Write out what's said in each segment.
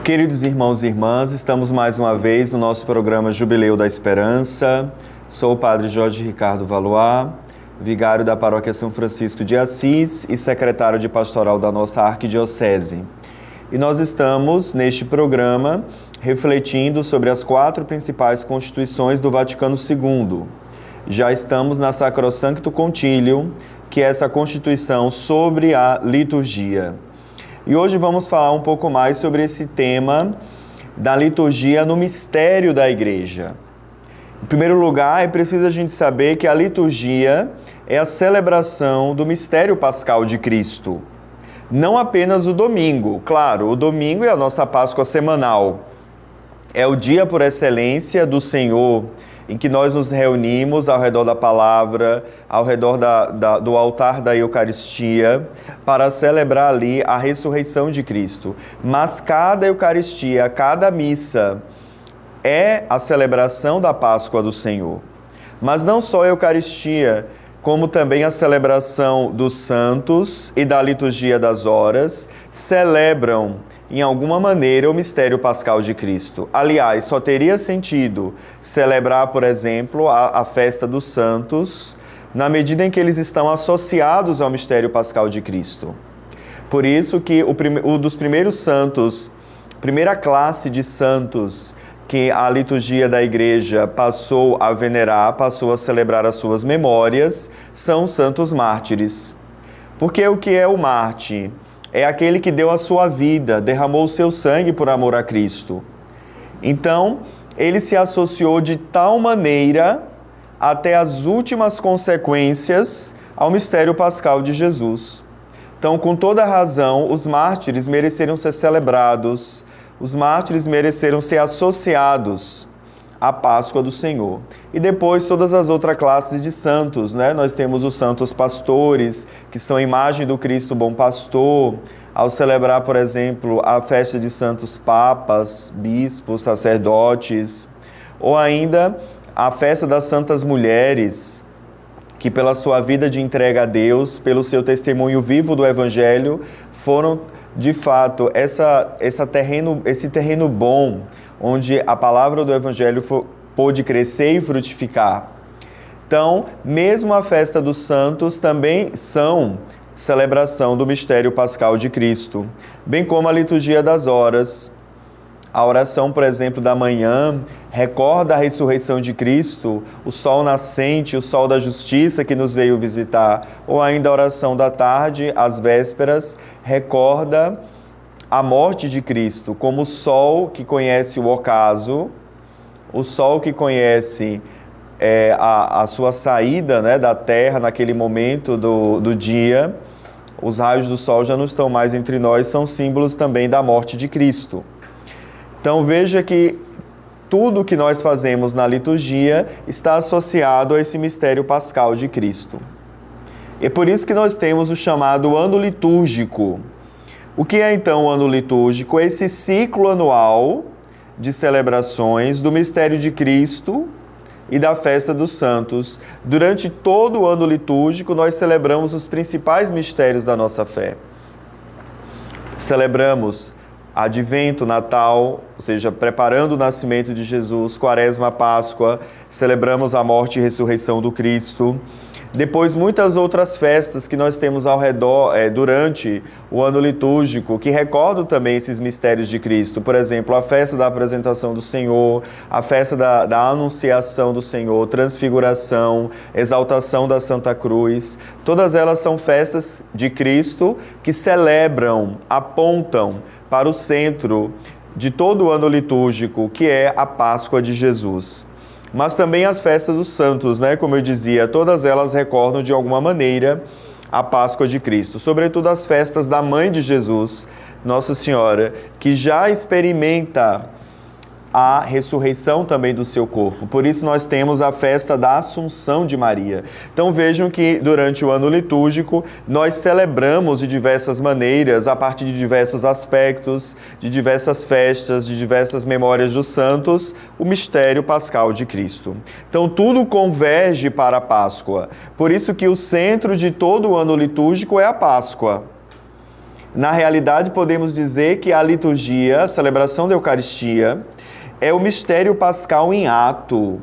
Queridos irmãos e irmãs, estamos mais uma vez no nosso programa Jubileu da Esperança. Sou o Padre Jorge Ricardo Valois, vigário da Paróquia São Francisco de Assis e secretário de pastoral da nossa arquidiocese. E nós estamos, neste programa, refletindo sobre as 4 principais constituições do Vaticano II. Já estamos na Sacrosancto Concilium, que é essa constituição sobre a liturgia. E hoje vamos falar um pouco mais sobre esse tema da liturgia no mistério da Igreja. Em primeiro lugar, é preciso a gente saber que a liturgia é a celebração do mistério pascal de Cristo. Não apenas o domingo. Claro, o domingo é a nossa Páscoa semanal. É o dia por excelência do Senhor, em que nós nos reunimos ao redor da palavra, ao redor do altar da Eucaristia, para celebrar ali a ressurreição de Cristo. Mas cada Eucaristia, cada missa é a celebração da Páscoa do Senhor. Mas não só a Eucaristia, como também a celebração dos santos e da liturgia das horas, celebram, em alguma maneira, o mistério pascal de Cristo. Aliás, só teria sentido celebrar, por exemplo, a festa dos santos, na medida em que eles estão associados ao mistério pascal de Cristo. Por isso que o dos primeiros santos, primeira classe de santos que a liturgia da Igreja passou a venerar, passou a celebrar as suas memórias, são os santos mártires. Porque o que é o mártir? É aquele que deu a sua vida, derramou o seu sangue por amor a Cristo. Então, ele se associou de tal maneira, até as últimas consequências, ao mistério pascal de Jesus. Então, com toda razão, os mártires mereceram ser celebrados, os mártires mereceram ser associados à Páscoa do Senhor. E depois todas as outras classes de santos, né? Nós temos os santos pastores, que são a imagem do Cristo bom pastor, ao celebrar, por exemplo, a festa de santos papas, bispos, sacerdotes, ou ainda a festa das santas mulheres, que pela sua vida de entrega a Deus, pelo seu testemunho vivo do Evangelho, foram, de fato, esse terreno bom, onde a palavra do Evangelho pôde crescer e frutificar. Então, mesmo a festa dos santos também são celebração do mistério pascal de Cristo, bem como a liturgia das horas. A oração, por exemplo, da manhã recorda a ressurreição de Cristo, o sol nascente, o sol da justiça que nos veio visitar, ou ainda a oração da tarde, às vésperas, recorda a morte de Cristo, como o sol que conhece o ocaso, o sol que conhece a sua saída, né, da terra naquele momento do dia. Os raios do sol já não estão mais entre nós, são símbolos também da morte de Cristo. Então veja que tudo que nós fazemos na liturgia está associado a esse mistério pascal de Cristo. É por isso que nós temos o chamado ano litúrgico. O que é então o ano litúrgico? É esse ciclo anual de celebrações do mistério de Cristo e da festa dos santos. Durante todo o ano litúrgico, nós celebramos os principais mistérios da nossa fé. Celebramos Advento, Natal, ou seja, preparando o nascimento de Jesus, Quaresma, Páscoa, celebramos a morte e ressurreição do Cristo. Depois, muitas outras festas que nós temos ao redor, durante o ano litúrgico, que recordam também esses mistérios de Cristo. Por exemplo, a festa da apresentação do Senhor, a festa da anunciação do Senhor, transfiguração, exaltação da Santa Cruz. Todas elas são festas de Cristo que celebram, apontam para o centro de todo o ano litúrgico, que é a Páscoa de Jesus. Mas também as festas dos santos, né? Como eu dizia, todas elas recordam de alguma maneira a Páscoa de Cristo. Sobretudo as festas da Mãe de Jesus, Nossa Senhora, que já experimenta a ressurreição também do seu corpo. Por isso nós temos a festa da Assunção de Maria. Então vejam que durante o ano litúrgico nós celebramos de diversas maneiras, a partir de diversos aspectos, de diversas festas, de diversas memórias dos santos, o mistério pascal de Cristo. Então tudo converge para a Páscoa. Por isso que o centro de todo o ano litúrgico é a Páscoa. Na realidade, podemos dizer que a liturgia, a celebração da Eucaristia, é o mistério pascal em ato.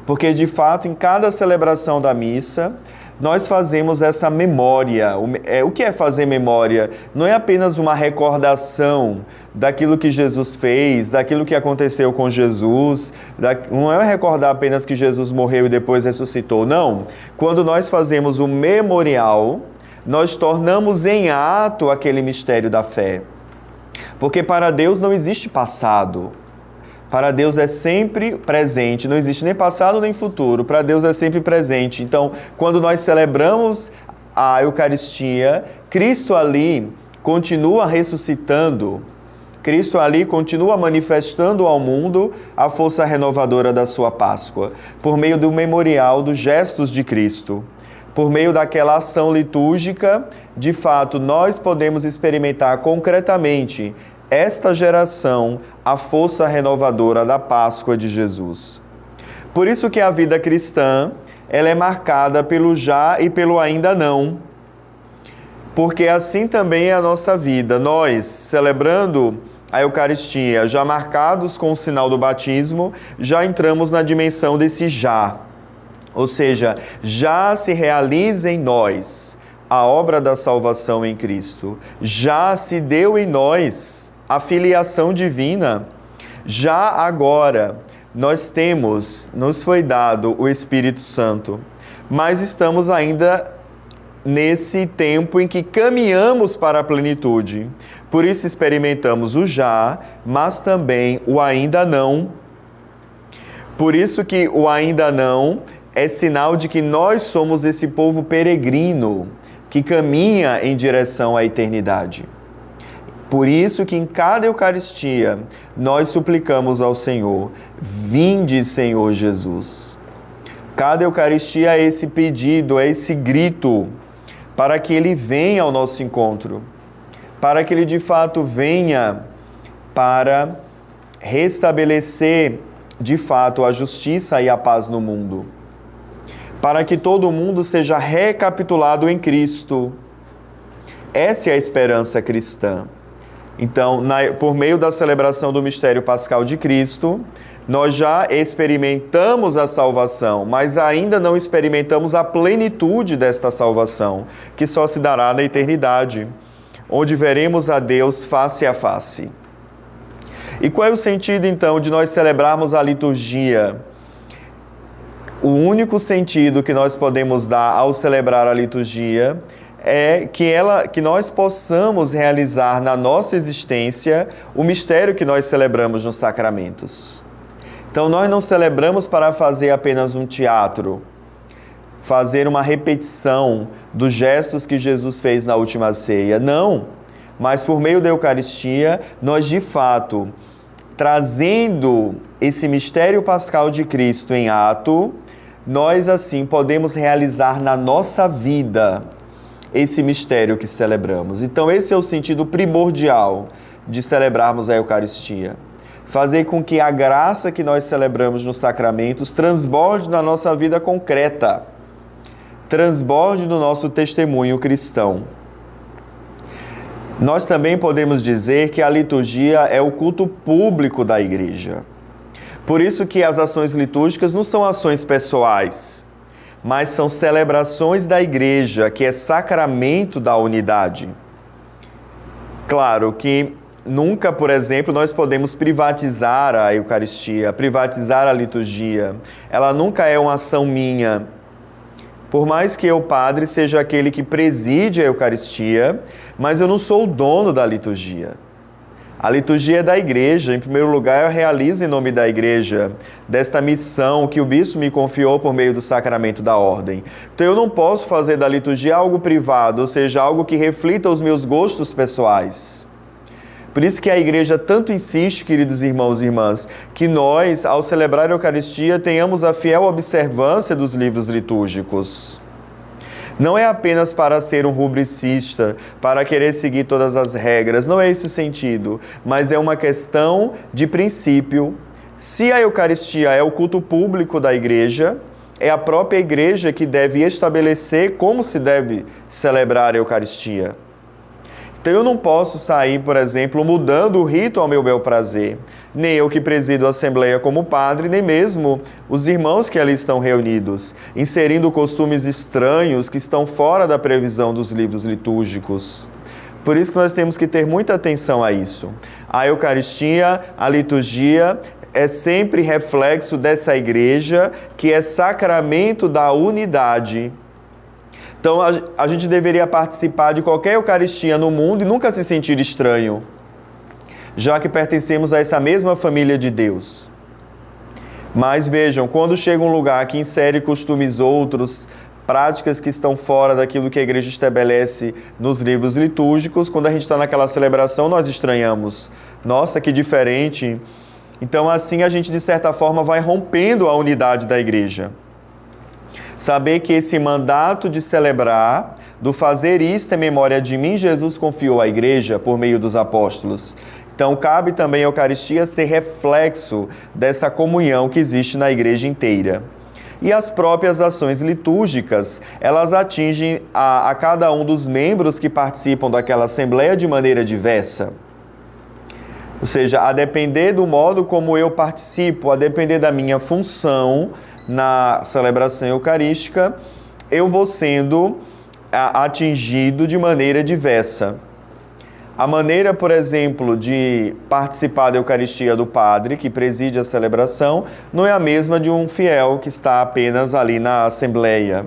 Porque, de fato, em cada celebração da missa, nós fazemos essa memória. O que é fazer memória? Não é apenas uma recordação daquilo que Jesus fez, daquilo que aconteceu com Jesus, não é recordar apenas que Jesus morreu e depois ressuscitou, não. Quando nós fazemos o memorial, nós tornamos em ato aquele mistério da fé. Porque para Deus não existe passado. Para Deus é sempre presente, não existe nem passado nem futuro, para Deus é sempre presente. Então, quando nós celebramos a Eucaristia, Cristo ali continua ressuscitando, Cristo ali continua manifestando ao mundo a força renovadora da sua Páscoa, por meio do memorial dos gestos de Cristo. Por meio daquela ação litúrgica, de fato, nós podemos experimentar concretamente esta geração, a força renovadora da Páscoa de Jesus. Por isso que a vida cristã, ela é marcada pelo já e pelo ainda não. Porque assim também é a nossa vida. Nós, celebrando a Eucaristia, já marcados com o sinal do batismo, já entramos na dimensão desse já. Ou seja, já se realiza em nós a obra da salvação em Cristo. Já se deu em nós a filiação divina. Já agora nos foi dado o Espírito Santo, mas estamos ainda nesse tempo em que caminhamos para a plenitude. Por isso experimentamos o já, mas também o ainda não. Por isso que o ainda não é sinal de que nós somos esse povo peregrino que caminha em direção à eternidade. Por isso que em cada Eucaristia nós suplicamos ao Senhor: vinde, Senhor Jesus. Cada Eucaristia é esse pedido, é esse grito para que Ele venha ao nosso encontro, para que Ele de fato venha para restabelecer de fato a justiça e a paz no mundo, para que todo mundo seja recapitulado em Cristo. Essa é a esperança cristã. Então, por meio da celebração do mistério pascal de Cristo, nós já experimentamos a salvação, mas ainda não experimentamos a plenitude desta salvação, que só se dará na eternidade, onde veremos a Deus face a face. E qual é o sentido, então, de nós celebrarmos a liturgia? O único sentido que nós podemos dar ao celebrar a liturgia é que nós possamos realizar na nossa existência o mistério que nós celebramos nos sacramentos. Então, nós não celebramos para fazer apenas um teatro, fazer uma repetição dos gestos que Jesus fez na última ceia. Não, mas por meio da Eucaristia, nós de fato, trazendo esse mistério pascal de Cristo em ato, nós assim podemos realizar na nossa vida esse mistério que celebramos. Então esse é o sentido primordial de celebrarmos a Eucaristia. Fazer com que a graça que nós celebramos nos sacramentos transborde na nossa vida concreta, transborde no nosso testemunho cristão. Nós também podemos dizer que a liturgia é o culto público da Igreja. Por isso que as ações litúrgicas não são ações pessoais, mas são celebrações da Igreja, que é sacramento da unidade. Claro que nunca, por exemplo, nós podemos privatizar a Eucaristia, privatizar a liturgia. Ela nunca é uma ação minha. Por mais que eu, padre, seja aquele que preside a Eucaristia, mas eu não sou o dono da liturgia. A liturgia é da Igreja. Em primeiro lugar, eu realizo em nome da Igreja, desta missão que o bispo me confiou por meio do sacramento da ordem. Então eu não posso fazer da liturgia algo privado, ou seja, algo que reflita os meus gostos pessoais. Por isso que a Igreja tanto insiste, queridos irmãos e irmãs, que nós, ao celebrar a Eucaristia, tenhamos a fiel observância dos livros litúrgicos. Não é apenas para ser um rubricista, para querer seguir todas as regras, não é esse o sentido, mas é uma questão de princípio. Se a Eucaristia é o culto público da Igreja, é a própria Igreja que deve estabelecer como se deve celebrar a Eucaristia. Então eu não posso sair, por exemplo, mudando o rito ao meu bel prazer. Nem eu que presido a Assembleia como padre, nem mesmo os irmãos que ali estão reunidos, inserindo costumes estranhos que estão fora da previsão dos livros litúrgicos. Por isso que nós temos que ter muita atenção a isso. A Eucaristia, a liturgia, é sempre reflexo dessa igreja que é sacramento da unidade. Então, a gente deveria participar de qualquer Eucaristia no mundo e nunca se sentir estranho, já que pertencemos a essa mesma família de Deus. Mas vejam, quando chega um lugar que insere costumes outros, práticas que estão fora daquilo que a igreja estabelece nos livros litúrgicos, quando a gente está naquela celebração, nós estranhamos. Nossa, que diferente! Então, assim, a gente, de certa forma, vai rompendo a unidade da igreja. Saber que esse mandato de celebrar, do fazer isto em memória de mim, Jesus confiou à igreja por meio dos apóstolos. Então, cabe também a Eucaristia ser reflexo dessa comunhão que existe na igreja inteira. E as próprias ações litúrgicas, elas atingem a cada um dos membros que participam daquela assembleia de maneira diversa. Ou seja, a depender do modo como eu participo, a depender da minha função na celebração eucarística, eu vou sendo atingido de maneira diversa. A maneira, por exemplo, de participar da Eucaristia do padre, que preside a celebração, não é a mesma de um fiel que está apenas ali na assembleia.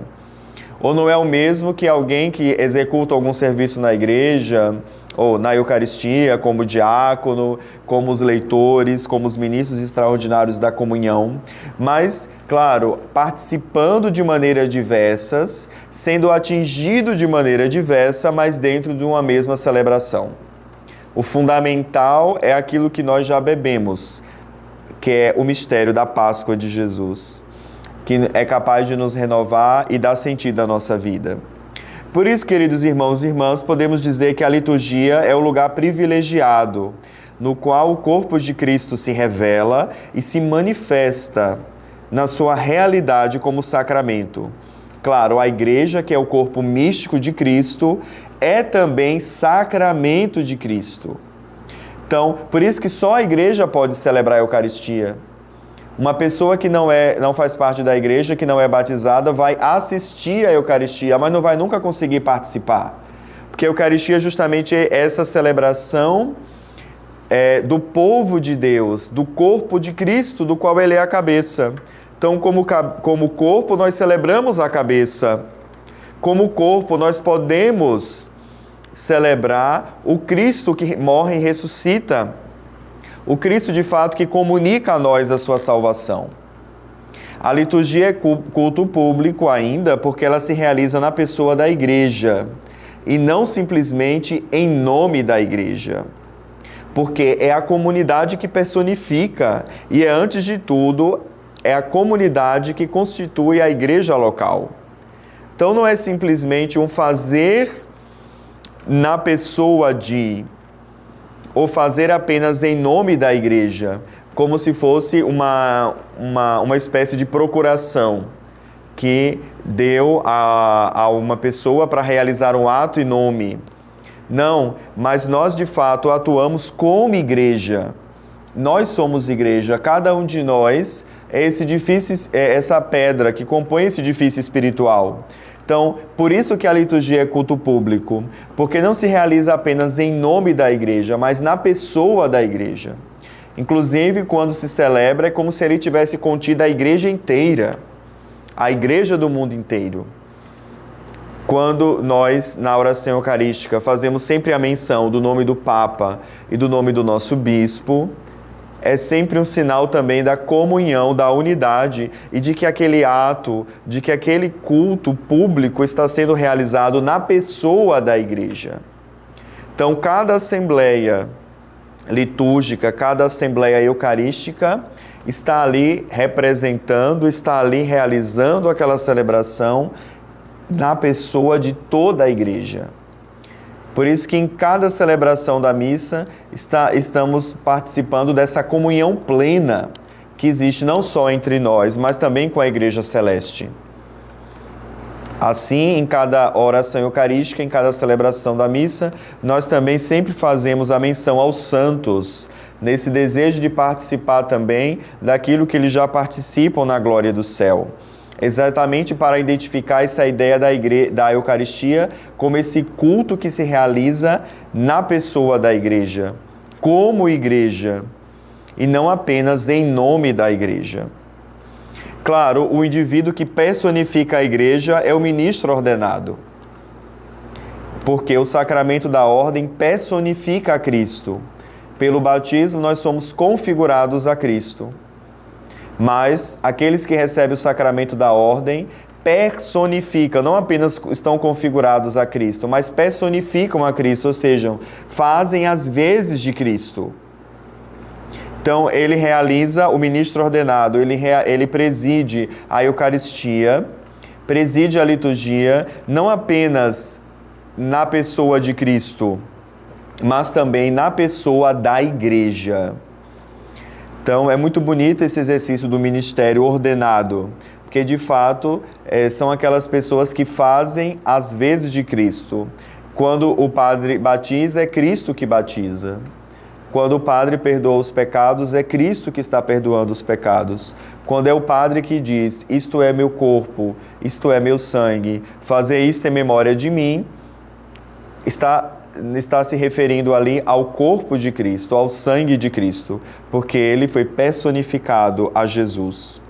Ou não é o mesmo que alguém que executa algum serviço na igreja, ou na Eucaristia, como diácono, como os leitores, como os ministros extraordinários da comunhão. Mas, claro, participando de maneiras diversas, sendo atingido de maneira diversa, mas dentro de uma mesma celebração. O fundamental é aquilo que nós já bebemos, que é o mistério da Páscoa de Jesus, que é capaz de nos renovar e dar sentido à nossa vida. Por isso, queridos irmãos e irmãs, podemos dizer que a liturgia é o lugar privilegiado, no qual o corpo de Cristo se revela e se manifesta na sua realidade como sacramento. Claro, a igreja, que é o corpo místico de Cristo, é também sacramento de Cristo. Então, por isso que só a igreja pode celebrar a Eucaristia. Uma pessoa que não faz parte da igreja, que não é batizada, vai assistir à Eucaristia, mas não vai nunca conseguir participar. Porque a Eucaristia é justamente essa celebração do povo de Deus, do corpo de Cristo, do qual ele é a cabeça. Então, como corpo, nós celebramos a cabeça. Como corpo, nós podemos celebrar o Cristo que morre e ressuscita. O Cristo, de fato, que comunica a nós a sua salvação. A liturgia é culto público ainda, porque ela se realiza na pessoa da igreja, e não simplesmente em nome da igreja. Porque é a comunidade que personifica, e antes de tudo, é a comunidade que constitui a igreja local. Então não é simplesmente um fazer na pessoa ou fazer apenas em nome da igreja, como se fosse uma espécie de procuração que deu a uma pessoa para realizar um ato em nome. Não, mas nós de fato atuamos como igreja. Nós somos igreja, cada um de nós é esse edifício, essa pedra que compõe esse edifício espiritual. Então, por isso que a liturgia é culto público, porque não se realiza apenas em nome da igreja, mas na pessoa da igreja. Inclusive, quando se celebra, é como se ele tivesse contido a igreja inteira, a igreja do mundo inteiro. Quando nós, na oração eucarística, fazemos sempre a menção do nome do Papa e do nome do nosso bispo, é sempre um sinal também da comunhão, da unidade e de que aquele ato, de que aquele culto público está sendo realizado na pessoa da igreja. Então, cada assembleia litúrgica, cada assembleia eucarística está ali representando, está ali realizando aquela celebração na pessoa de toda a igreja. Por isso que em cada celebração da missa estamos participando dessa comunhão plena que existe não só entre nós, mas também com a Igreja Celeste. Assim, em cada oração eucarística, em cada celebração da missa, nós também sempre fazemos a menção aos santos, nesse desejo de participar também daquilo que eles já participam na glória do céu. Exatamente para identificar essa ideia da Eucaristia como esse culto que se realiza na pessoa da igreja, como igreja, e não apenas em nome da igreja. Claro, o indivíduo que personifica a igreja é o ministro ordenado, porque o sacramento da ordem personifica a Cristo. Pelo batismo, nós somos configurados a Cristo. Mas aqueles que recebem o sacramento da ordem personificam, não apenas estão configurados a Cristo, mas personificam a Cristo, ou seja, fazem as vezes de Cristo. Então, ele realiza o ministro ordenado, ele preside a Eucaristia, preside a liturgia, não apenas na pessoa de Cristo, mas também na pessoa da igreja. Então, é muito bonito esse exercício do ministério ordenado, porque, de fato, são aquelas pessoas que fazem as vezes de Cristo. Quando o padre batiza, é Cristo que batiza. Quando o padre perdoa os pecados, é Cristo que está perdoando os pecados. Quando é o padre que diz, isto é meu corpo, isto é meu sangue, fazer isto em memória de mim, está se referindo ali ao corpo de Cristo, ao sangue de Cristo, porque ele foi personificado a Jesus.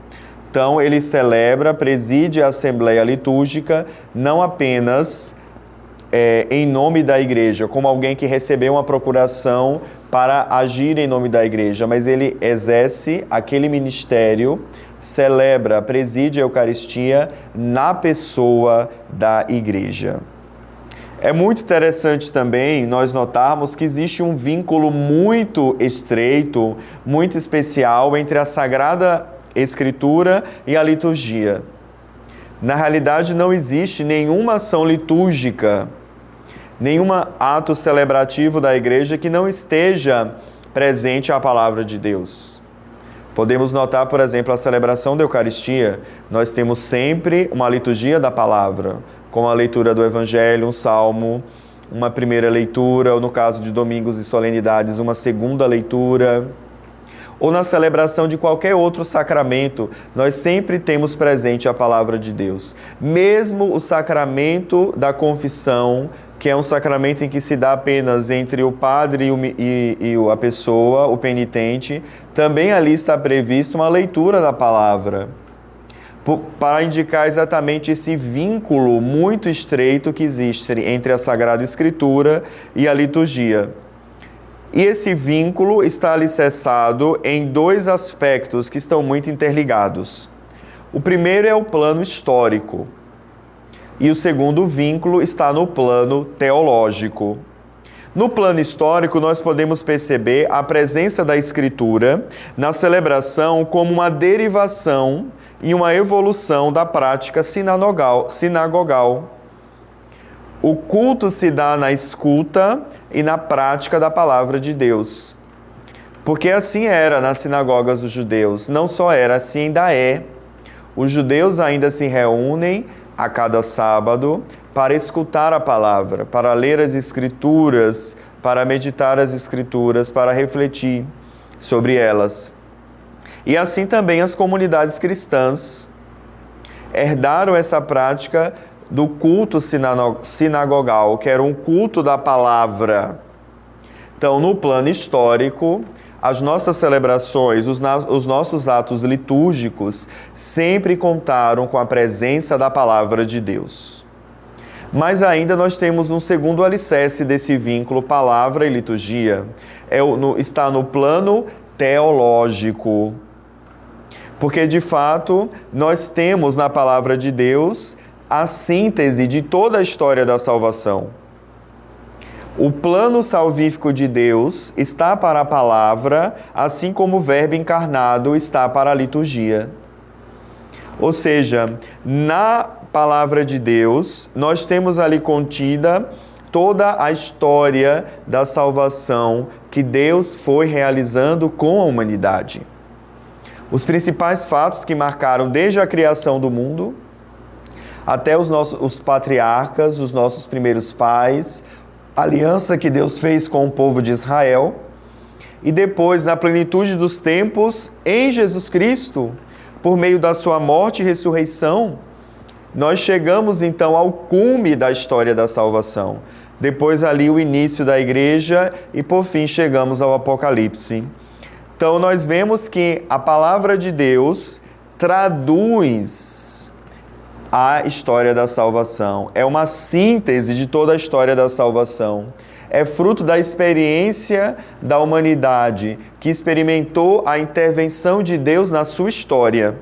Então, ele celebra, preside a Assembleia Litúrgica, não apenas em nome da igreja, como alguém que recebeu uma procuração para agir em nome da igreja, mas ele exerce aquele ministério, celebra, preside a Eucaristia na pessoa da igreja. É muito interessante também nós notarmos que existe um vínculo muito estreito, muito especial entre a Sagrada Escritura e a liturgia. Na realidade, não existe nenhuma ação litúrgica, nenhum ato celebrativo da igreja que não esteja presente a palavra de Deus. Podemos notar, por exemplo, a celebração da Eucaristia. Nós temos sempre uma liturgia da palavra, com a leitura do Evangelho, um salmo, uma primeira leitura, ou no caso de domingos e solenidades, uma segunda leitura. Ou na celebração de qualquer outro sacramento, nós sempre temos presente a palavra de Deus. Mesmo o sacramento da confissão, que é um sacramento em que se dá apenas entre o padre e a pessoa, o penitente, também ali está previsto uma leitura da palavra, para indicar exatamente esse vínculo muito estreito que existe entre a Sagrada Escritura e a liturgia. E esse vínculo está alicerçado em dois aspectos que estão muito interligados. O primeiro é o plano histórico, e o segundo vínculo está no plano teológico. No plano histórico, nós podemos perceber a presença da Escritura na celebração como uma derivação e uma evolução da prática sinagogal. O culto se dá na escuta e na prática da palavra de Deus. Porque assim era nas sinagogas dos judeus. Não só era, assim ainda é. Os judeus ainda se reúnem a cada sábado para escutar a palavra, para ler as Escrituras, para meditar as Escrituras, para refletir sobre elas. E assim também as comunidades cristãs herdaram essa prática do culto sinagogal, que era um culto da palavra. Então, no plano histórico, as nossas celebrações, os nossos atos litúrgicos sempre contaram com a presença da palavra de Deus. Mas ainda nós temos um segundo alicerce desse vínculo palavra e liturgia. Está no plano teológico. Porque, de fato, nós temos na palavra de Deus a síntese de toda a história da salvação. O plano salvífico de Deus está para a palavra, assim como o Verbo encarnado está para a liturgia. Ou seja, na palavra de Deus, nós temos ali contida toda a história da salvação que Deus foi realizando com a humanidade. Os principais fatos que marcaram desde a criação do mundo até os patriarcas, os nossos primeiros pais, a aliança que Deus fez com o povo de Israel, e depois, na plenitude dos tempos, em Jesus Cristo, por meio da sua morte e ressurreição, nós chegamos então ao cume da história da salvação. Depois ali o início da igreja e por fim chegamos ao Apocalipse. Então nós vemos que a palavra de Deus traduz a história da salvação. É uma síntese de toda a história da salvação. É fruto da experiência da humanidade que experimentou a intervenção de Deus na sua história.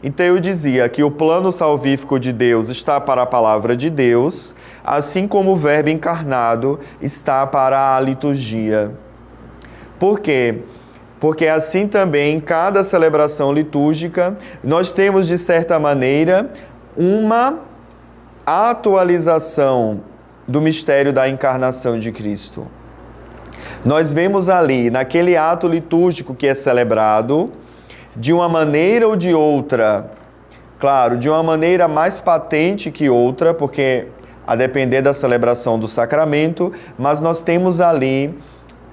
Então eu dizia que o plano salvífico de Deus está para a palavra de Deus, assim como o Verbo encarnado está para a liturgia. Por quê? Porque assim também, em cada celebração litúrgica, nós temos, de certa maneira, uma atualização do mistério da encarnação de Cristo. Nós vemos ali, naquele ato litúrgico que é celebrado, de uma maneira ou de outra, claro, de uma maneira mais patente que outra, porque a depender da celebração do sacramento, mas nós temos ali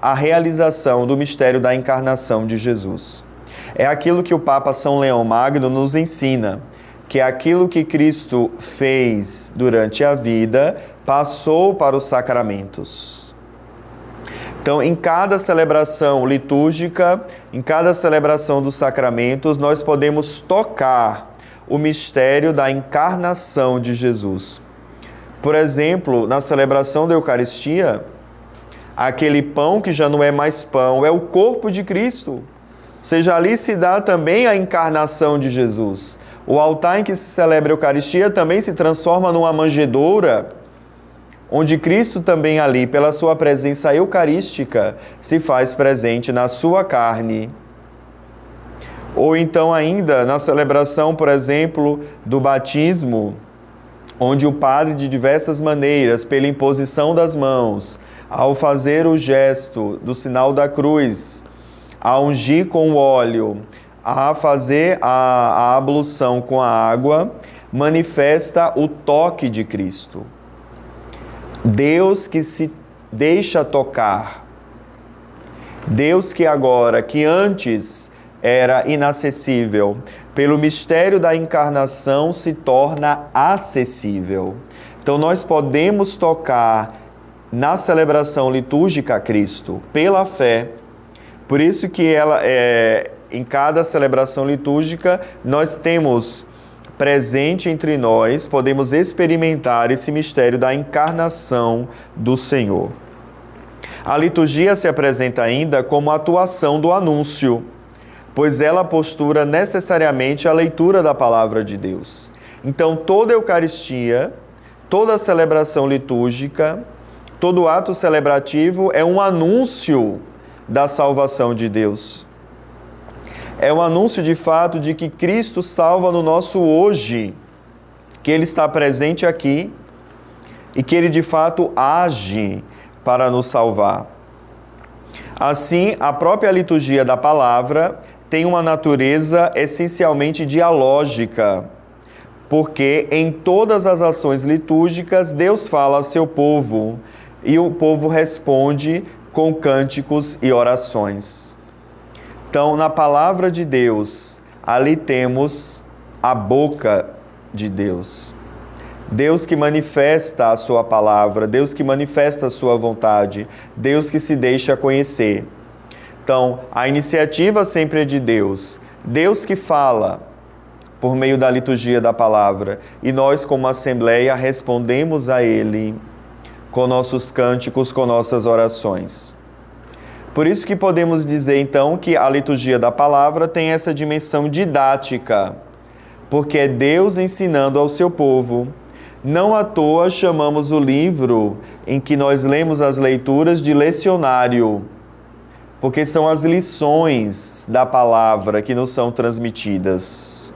a realização do mistério da encarnação de Jesus. É aquilo que o Papa São Leão Magno nos ensina, que é aquilo que Cristo fez durante a vida, passou para os sacramentos. Então, em cada celebração litúrgica, em cada celebração dos sacramentos, nós podemos tocar o mistério da encarnação de Jesus. Por exemplo, na celebração da Eucaristia, aquele pão que já não é mais pão, é o corpo de Cristo. Ou seja, ali se dá também a encarnação de Jesus. O altar em que se celebra a Eucaristia também se transforma numa manjedoura, onde Cristo também ali, pela sua presença eucarística, se faz presente na sua carne. Ou então ainda na celebração, por exemplo, do batismo, onde o padre, de diversas maneiras, pela imposição das mãos, ao fazer o gesto do sinal da cruz, a ungir com o óleo, a fazer a ablução com a água, manifesta o toque de Cristo. Deus que se deixa tocar. Deus que agora, que antes era inacessível, pelo mistério da encarnação se torna acessível. Então nós podemos tocar na celebração litúrgica a Cristo pela fé. Por isso que em cada celebração litúrgica nós temos presente entre nós, podemos experimentar esse mistério da encarnação do Senhor. A liturgia se apresenta ainda como atuação do anúncio, pois ela postura necessariamente a leitura da palavra de Deus. Então, toda a Eucaristia, toda a celebração litúrgica, todo ato celebrativo é um anúncio da salvação de Deus. É um anúncio de fato de que Cristo salva no nosso hoje, que Ele está presente aqui e que Ele de fato age para nos salvar. Assim, a própria liturgia da palavra tem uma natureza essencialmente dialógica, porque em todas as ações litúrgicas Deus fala a seu povo e o povo responde com cânticos e orações. Então, na palavra de Deus, ali temos a boca de Deus. Deus que manifesta a sua palavra, Deus que manifesta a sua vontade, Deus que se deixa conhecer. Então, a iniciativa sempre é de Deus. Deus que fala por meio da liturgia da palavra. E nós, como Assembleia, respondemos a Ele com nossos cânticos, com nossas orações. Por isso que podemos dizer, então, que a liturgia da palavra tem essa dimensão didática, porque é Deus ensinando ao seu povo. Não à toa chamamos o livro em que nós lemos as leituras de lecionário, porque são as lições da palavra que nos são transmitidas.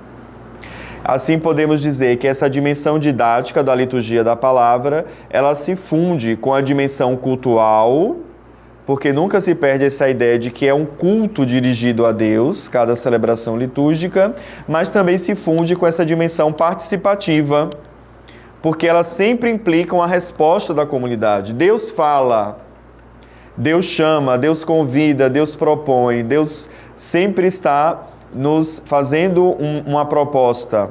Assim podemos dizer que essa dimensão didática da liturgia da palavra, ela se funde com a dimensão cultual, porque nunca se perde essa ideia de que é um culto dirigido a Deus, cada celebração litúrgica, mas também se funde com essa dimensão participativa, porque elas sempre implicam a resposta da comunidade. Deus fala, Deus chama, Deus convida, Deus propõe, Deus sempre está nos fazendo uma proposta.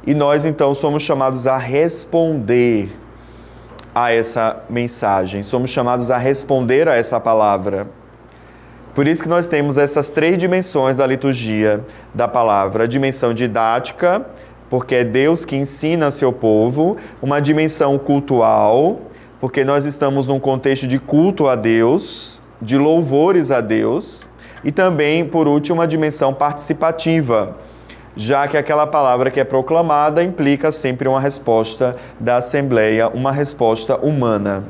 E nós, então, somos chamados a responder a essa mensagem, somos chamados a responder a essa palavra. Por isso que nós temos essas 3 dimensões da liturgia da palavra. A dimensão didática, porque é Deus que ensina a seu povo. Uma dimensão cultual, porque nós estamos num contexto de culto a Deus, de louvores a Deus. E também, por último, uma dimensão participativa, já que aquela palavra que é proclamada implica sempre uma resposta da Assembleia, uma resposta humana.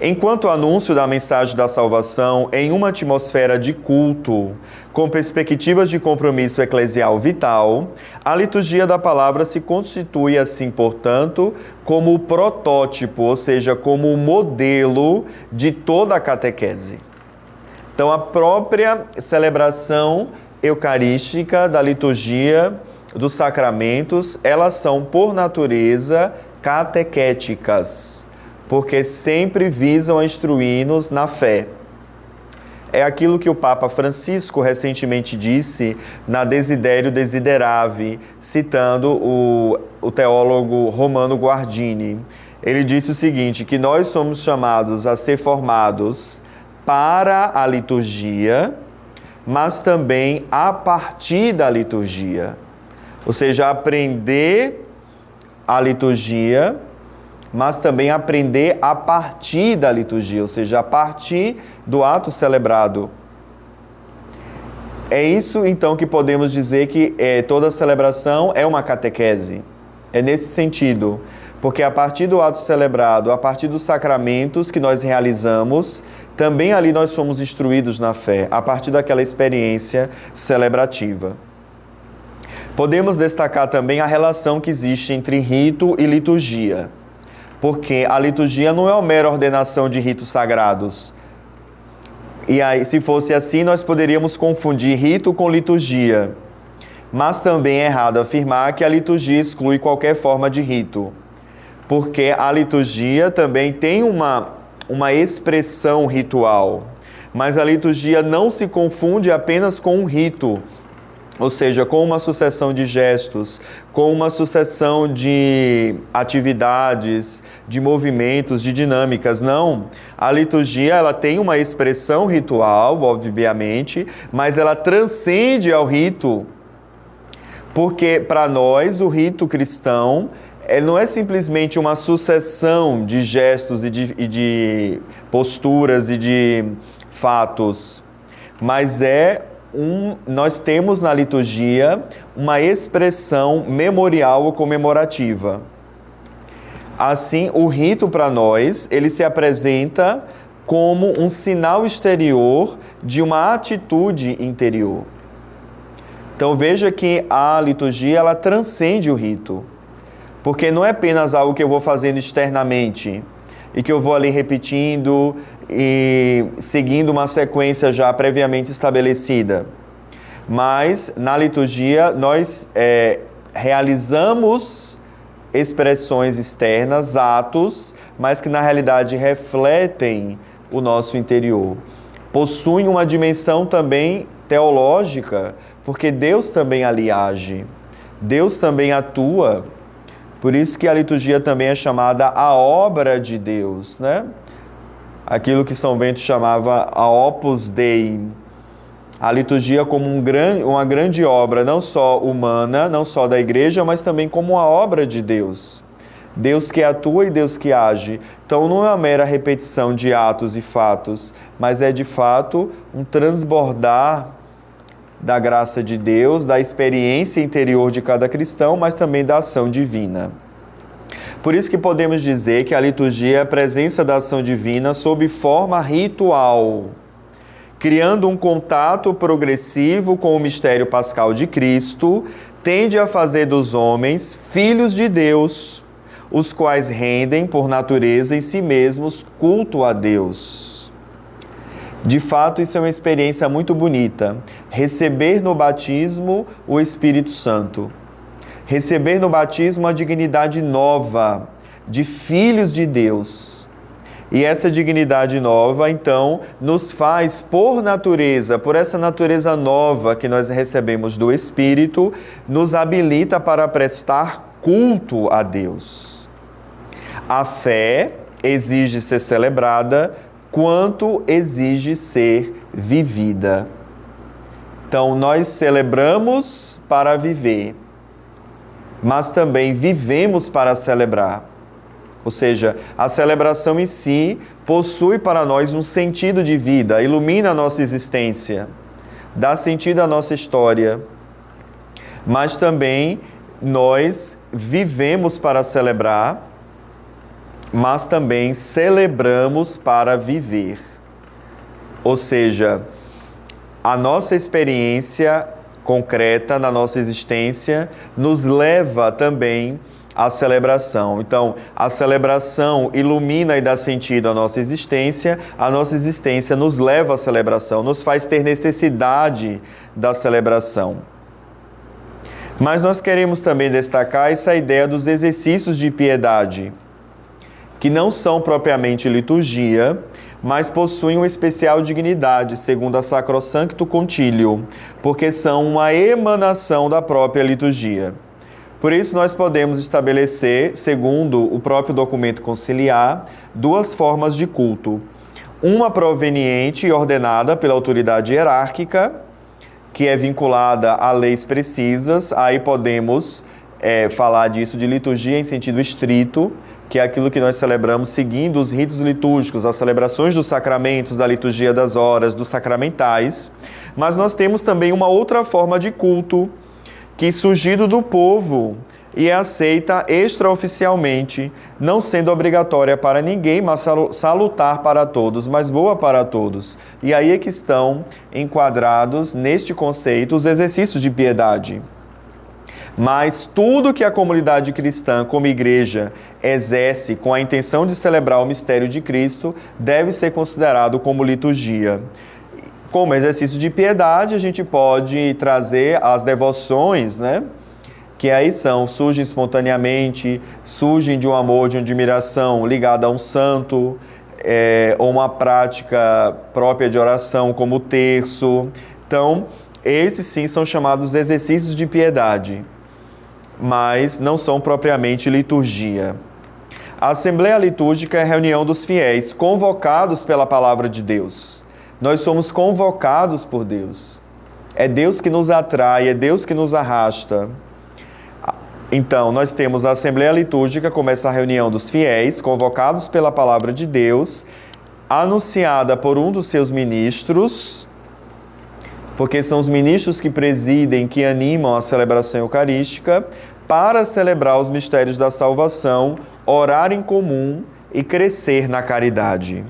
Enquanto o anúncio da mensagem da salvação em uma atmosfera de culto, com perspectivas de compromisso eclesial vital, a liturgia da palavra se constitui assim, portanto, como o protótipo, ou seja, como o modelo de toda a catequese. Então, a própria celebração eucarística da liturgia dos sacramentos, elas são, por natureza, catequéticas, porque sempre visam a instruir-nos na fé. É aquilo que o Papa Francisco recentemente disse na Desiderio Desideravi, citando o teólogo Romano Guardini. Ele disse o seguinte, que nós somos chamados a ser formados para a liturgia, mas também a partir da liturgia. Ou seja, aprender a liturgia, mas também aprender a partir da liturgia, ou seja, a partir do ato celebrado. É isso, então, que podemos dizer que toda celebração é uma catequese. É nesse sentido, porque a partir do ato celebrado, a partir dos sacramentos que nós realizamos, também ali nós somos instruídos na fé, a partir daquela experiência celebrativa. Podemos destacar também a relação que existe entre rito e liturgia, porque a liturgia não é uma mera ordenação de ritos sagrados. E aí, se fosse assim, nós poderíamos confundir rito com liturgia. Mas também é errado afirmar que a liturgia exclui qualquer forma de rito, porque a liturgia também tem uma expressão ritual, mas a liturgia não se confunde apenas com um rito, ou seja, com uma sucessão de gestos, com uma sucessão de atividades, de movimentos, de dinâmicas. Não, a liturgia ela tem uma expressão ritual, obviamente, mas ela transcende ao rito, porque para nós o rito cristão não é simplesmente uma sucessão de gestos e de posturas e de fatos, mas nós temos na liturgia uma expressão memorial ou comemorativa. Assim, o rito para nós, ele se apresenta como um sinal exterior de uma atitude interior. Então veja que a liturgia ela transcende o rito. Porque não é apenas algo que eu vou fazendo externamente e que eu vou ali repetindo e seguindo uma sequência já previamente estabelecida. Mas na liturgia nós realizamos expressões externas, atos, mas que na realidade refletem o nosso interior. Possuem uma dimensão também teológica, porque Deus também ali age, Deus também atua. Por isso que a liturgia também é chamada a obra de Deus, né? Aquilo que São Bento chamava a Opus Dei. A liturgia como uma grande obra, não só humana, não só da igreja, mas também como uma obra de Deus. Deus que atua e Deus que age. Então não é uma mera repetição de atos e fatos, mas é de fato um transbordar da graça de Deus, da experiência interior de cada cristão, mas também da ação divina. Por isso que podemos dizer que a liturgia é a presença da ação divina sob forma ritual, criando um contato progressivo com o mistério pascal de Cristo, tende a fazer dos homens filhos de Deus, os quais rendem, por natureza em si mesmos, culto a Deus. De fato, isso é uma experiência muito bonita, receber no batismo o Espírito Santo. Receber no batismo uma dignidade nova de filhos de Deus. E essa dignidade nova, então, nos faz, por natureza, por essa natureza nova que nós recebemos do Espírito, nos habilita para prestar culto a Deus. A fé exige ser celebrada quanto exige ser vivida. Então, nós celebramos para viver, mas também vivemos para celebrar. Ou seja, a celebração em si possui para nós um sentido de vida, ilumina a nossa existência, dá sentido à nossa história. Mas também nós vivemos para celebrar, mas também celebramos para viver. Ou seja, a nossa experiência concreta na nossa existência nos leva também à celebração. Então, a celebração ilumina e dá sentido à nossa existência nos leva à celebração, nos faz ter necessidade da celebração. Mas nós queremos também destacar essa ideia dos exercícios de piedade, que não são propriamente liturgia, mas possuem uma especial dignidade, segundo a Sacrosancto Concilio, porque são uma emanação da própria liturgia. Por isso, nós podemos estabelecer, segundo o próprio documento conciliar, duas formas de culto. Uma proveniente e ordenada pela autoridade hierárquica, que é vinculada a leis precisas. Aí podemos falar disso de liturgia em sentido estrito, que é aquilo que nós celebramos seguindo os ritos litúrgicos, as celebrações dos sacramentos, da liturgia das horas, dos sacramentais. Mas nós temos também uma outra forma de culto, que surgido do povo e é aceita extraoficialmente, não sendo obrigatória para ninguém, mas salutar para todos, mas boa para todos. E aí é que estão enquadrados neste conceito os exercícios de piedade. Mas tudo que a comunidade cristã, como igreja, exerce com a intenção de celebrar o mistério de Cristo, deve ser considerado como liturgia. Como exercício de piedade, a gente pode trazer as devoções, né? Que aí surgem espontaneamente, surgem de um amor, de uma admiração ligada a um santo, ou uma prática própria de oração, como o terço. Então, esses sim são chamados exercícios de piedade, mas não são propriamente liturgia. A Assembleia Litúrgica é a reunião dos fiéis, convocados pela Palavra de Deus. Nós somos convocados por Deus. É Deus que nos atrai, é Deus que nos arrasta. Então, nós temos a Assembleia Litúrgica como essa reunião dos fiéis, convocados pela Palavra de Deus, anunciada por um dos seus ministros, porque são os ministros que presidem, que animam a celebração eucarística, para celebrar os mistérios da salvação, orar em comum e crescer na caridade.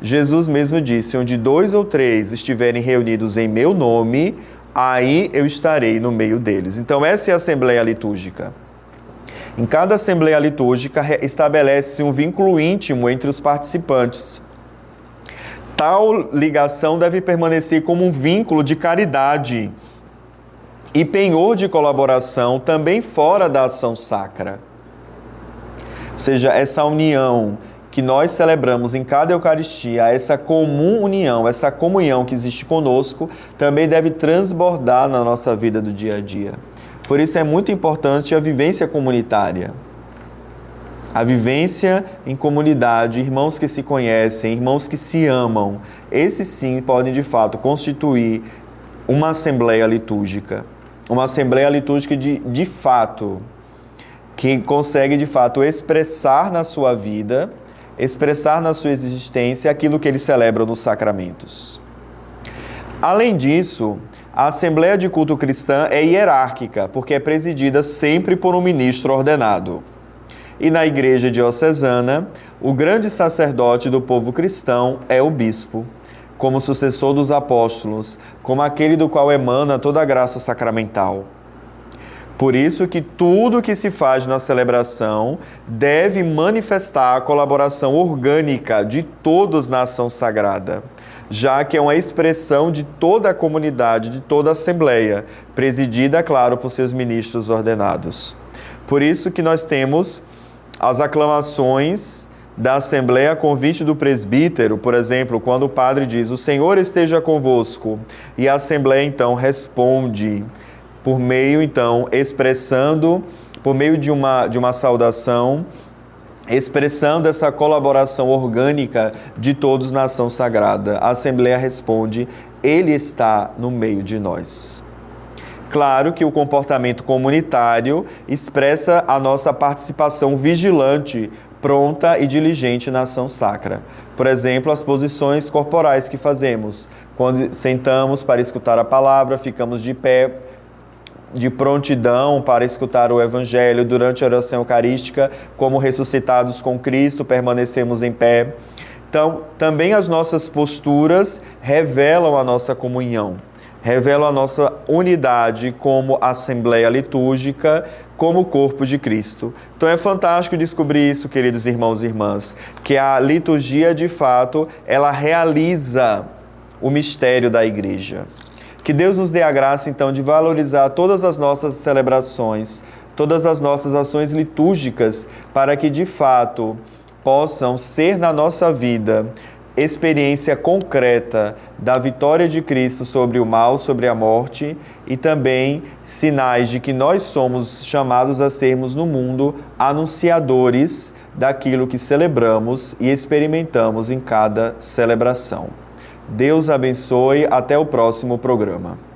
Jesus mesmo disse, onde 2 ou 3 estiverem reunidos em meu nome, aí eu estarei no meio deles. Então essa é a Assembleia Litúrgica. Em cada Assembleia Litúrgica estabelece-se um vínculo íntimo entre os participantes. Tal ligação deve permanecer como um vínculo de caridade e penhor de colaboração também fora da ação sacra. Ou seja, essa união que nós celebramos em cada Eucaristia, essa comum união, essa comunhão que existe conosco, também deve transbordar na nossa vida do dia a dia. Por isso é muito importante a vivência comunitária. A vivência em comunidade, irmãos que se conhecem, irmãos que se amam, esses sim podem de fato constituir uma assembleia litúrgica. Uma assembleia litúrgica de fato, que consegue de fato expressar na sua vida, expressar na sua existência aquilo que eles celebram nos sacramentos. Além disso, a Assembleia de Culto Cristã é hierárquica, porque é presidida sempre por um ministro ordenado. E na Igreja Diocesana, o grande sacerdote do povo cristão é o bispo, como sucessor dos apóstolos, como aquele do qual emana toda a graça sacramental. Por isso que tudo que se faz na celebração deve manifestar a colaboração orgânica de todos na ação sagrada. já que é uma expressão de toda a comunidade, de toda a Assembleia, presidida, claro, por seus ministros ordenados. Por isso que nós temos as aclamações da Assembleia a convite do presbítero, por exemplo, quando o padre diz: "O Senhor esteja convosco", e a Assembleia então responde por meio, então, expressando, por meio de uma saudação, expressando essa colaboração orgânica de todos na ação sagrada. A Assembleia responde: Ele está no meio de nós. Claro que o comportamento comunitário expressa a nossa participação vigilante, pronta e diligente na ação sacra. Por exemplo, as posições corporais que fazemos. Quando sentamos para escutar a palavra, ficamos de pé, de prontidão para escutar o Evangelho. Durante a oração eucarística, como ressuscitados com Cristo, permanecemos em pé. Então, também as nossas posturas revelam a nossa comunhão, revelam a nossa unidade como Assembleia Litúrgica, como corpo de Cristo. Então é fantástico descobrir isso, queridos irmãos e irmãs, que a liturgia, de fato, ela realiza o mistério da Igreja. Que Deus nos dê a graça, então, de valorizar todas as nossas celebrações, todas as nossas ações litúrgicas, para que, de fato, possam ser na nossa vida experiência concreta da vitória de Cristo sobre o mal, sobre a morte, e também sinais de que nós somos chamados a sermos no mundo anunciadores daquilo que celebramos e experimentamos em cada celebração. Deus abençoe, até o próximo programa.